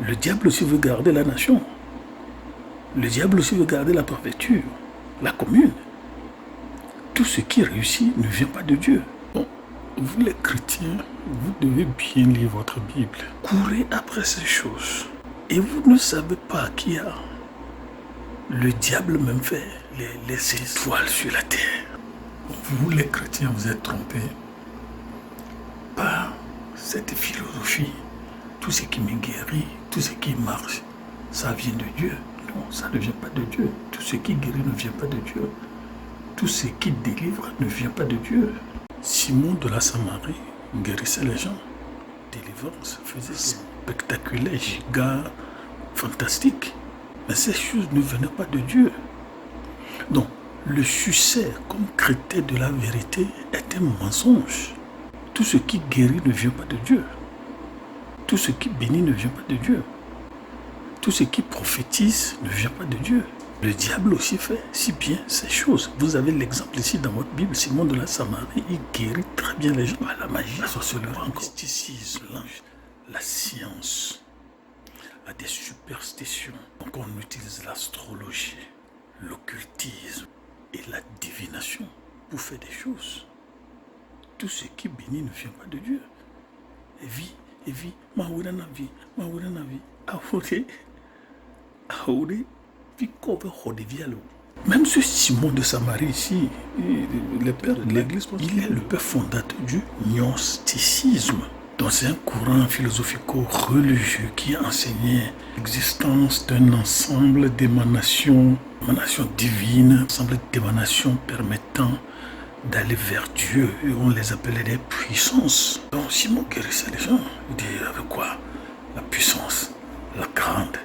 Le diable aussi veut garder la nation. Le diable aussi veut garder la préfecture, la commune. Tout ce qui réussit ne vient pas de Dieu. Bon, vous les chrétiens, vous devez bien lire votre Bible. Courez après ces choses. Et vous ne savez pas qu'il y a le diable même fait les étoiles sur la terre. Vous les chrétiens, vous êtes trompés par cette philosophie. Tout ce qui me guérit, tout ce qui marche, ça vient de Dieu. Non, ça ne vient pas de Dieu. Tout ce qui guérit ne vient pas de Dieu. Tout ce qui délivre ne vient pas de Dieu. Simon de la Samarie guérissait les gens. Délivrance faisait spectaculaire, giga, fantastique. Mais ces choses ne venaient pas de Dieu. Donc, le succès comme critère de la vérité est un mensonge. Tout ce qui guérit ne vient pas de Dieu. Tout ce qui bénit ne vient pas de Dieu. Tout ce qui prophétise ne vient pas de Dieu. Le diable aussi fait si bien ces choses. Vous avez l'exemple ici dans votre Bible, Simon de la Samarie, il guérit très bien les gens. La magie, la sorcellerie, le mysticisme, la science, des superstitions. Donc on utilise l'astrologie, l'occultisme et la divination pour faire des choses. Tout ce qui bénit ne vient pas de Dieu. Et vie, même ce Simon de Samarie ici, le père de l'église, il est le père fondateur du gnosticisme. Donc c'est un courant philosophico-religieux qui enseignait l'existence d'un ensemble d'émanations divines, ensemble d'émanations permettant d'aller vers Dieu, et on les appelait des puissances. Donc Simon guérissait les gens, il dit avec quoi? La puissance, la grande.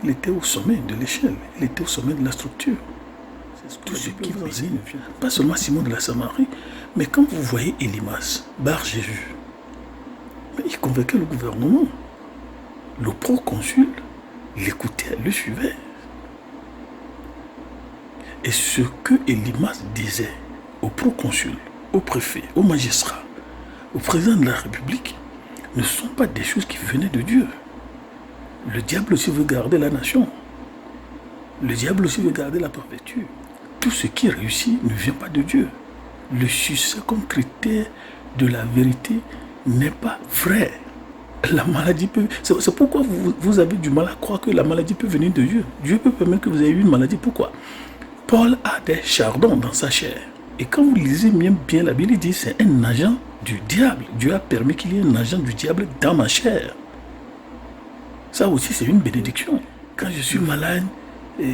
Il était au sommet de l'échelle, il était au sommet de la structure. Tout ce qui vous enseigne, pas seulement Simon de la Samarie, mais quand vous voyez Élymas, Bar Jésus, mais il convainquait le gouvernement. Le proconsul l'écoutait, le suivait. Et ce que Élymas disait au proconsul, au préfet, au magistrat, au président de la République, ne sont pas des choses qui venaient de Dieu. Le diable aussi veut garder la nation. Le diable aussi veut garder la préfecture. Tout ce qui réussit ne vient pas de Dieu. Le succès comme critère de la vérité n'est pas vrai. La maladie peut... C'est pourquoi vous avez du mal à croire que la maladie peut venir de Dieu. Dieu peut permettre que vous ayez eu une maladie. Pourquoi? Paul a des chardons dans sa chair. Et quand vous lisez bien la Bible, il dit c'est un agent du diable. Dieu a permis qu'il y ait un agent du diable dans ma chair. Ça aussi, c'est une bénédiction. Quand je suis malade,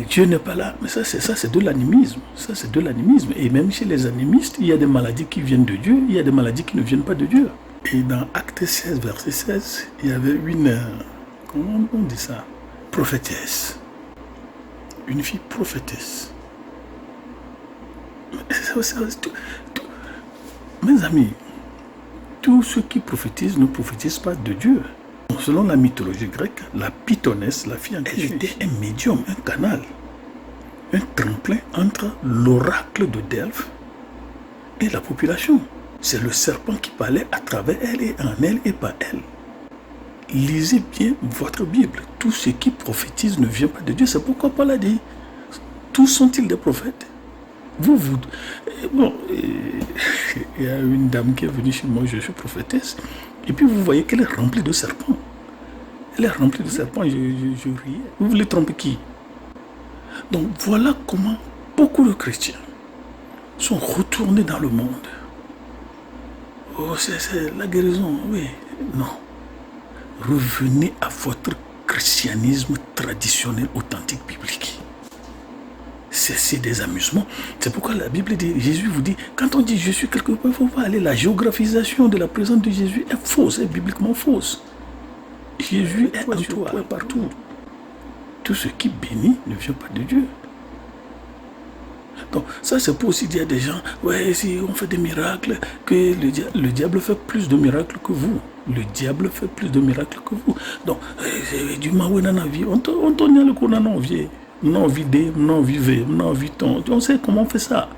Dieu n'est pas là. Mais ça, c'est de l'animisme. Ça, c'est de l'animisme. Et même chez les animistes, il y a des maladies qui viennent de Dieu, il y a des maladies qui ne viennent pas de Dieu. Et dans Acte 16, verset 16, il y avait une, comment on dit ça? Prophétesse. Une fille prophétesse. Mes amis, tous ceux qui prophétisent ne prophétisent pas de Dieu. Selon la mythologie grecque, la pythonesse, la fille en question, était un médium, un canal, un tremplin entre l'oracle de Delphes et la population. C'est le serpent qui parlait à travers elle et en elle et par elle. Lisez bien votre Bible. Tout ce qui prophétise ne vient pas de Dieu. C'est pourquoi Paul a dit, tous sont-ils des prophètes? Bon, il y a une dame qui est venue chez moi, je suis prophétesse, et puis vous voyez qu'elle est remplie de serpents. Elle est remplie de serpents, je riais. Vous voulez tromper qui? Donc voilà comment beaucoup de chrétiens sont retournés dans le monde. Oh, c'est la guérison, oui. Non. Revenez à votre christianisme traditionnel, authentique, biblique. Cessez des amusements. C'est pourquoi la Bible dit, Jésus vous dit, quand on dit je suis quelque part, il ne faut pas aller. La géographisation de la présence de Jésus est fausse, est bibliquement fausse. Jésus est en tout point, partout. Tout ce qui bénit ne vient pas de Dieu. Donc ça c'est pour aussi dire à des gens, ouais, si on fait des miracles, que le diable fait plus de miracles que vous. Le diable fait plus de miracles que vous. Donc, du maoué dans la vie, on tourne le coup dans la vie. Non vidé, non vivé, non viton. On sait comment on fait ça.